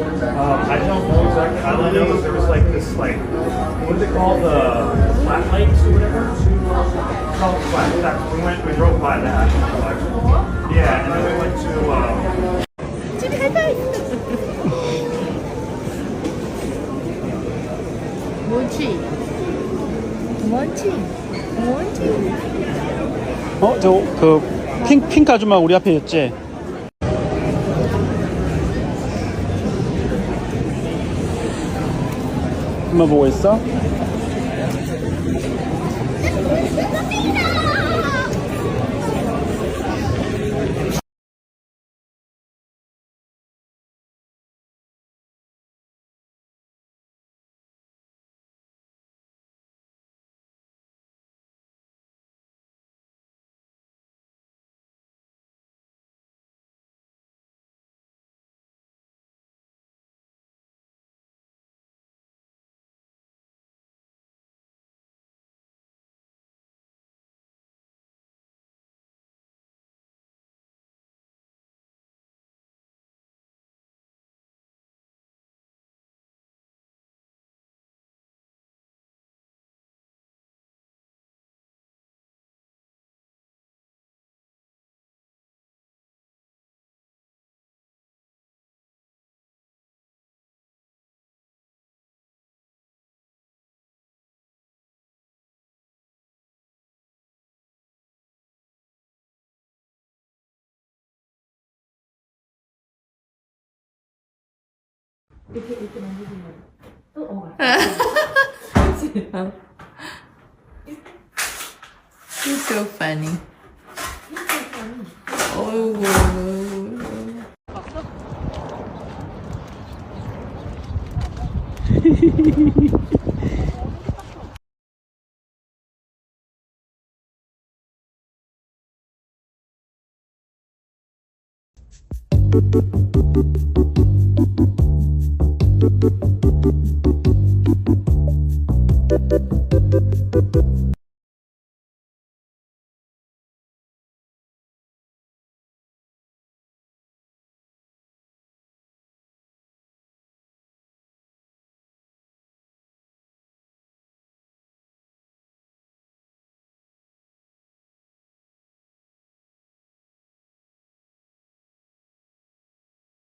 I don't know exactly. All I know is there was like this, like, what do they call the flat lights or whatever? Called flat. We drove by that. Yeah, and then we went to. 뭐지? 뭐지? 뭐지? 저 그 핑크 아줌마 우리 앞에 있지? 엄마 보고 있어? 이렇게 만지면 또 You're so funny. 어이구.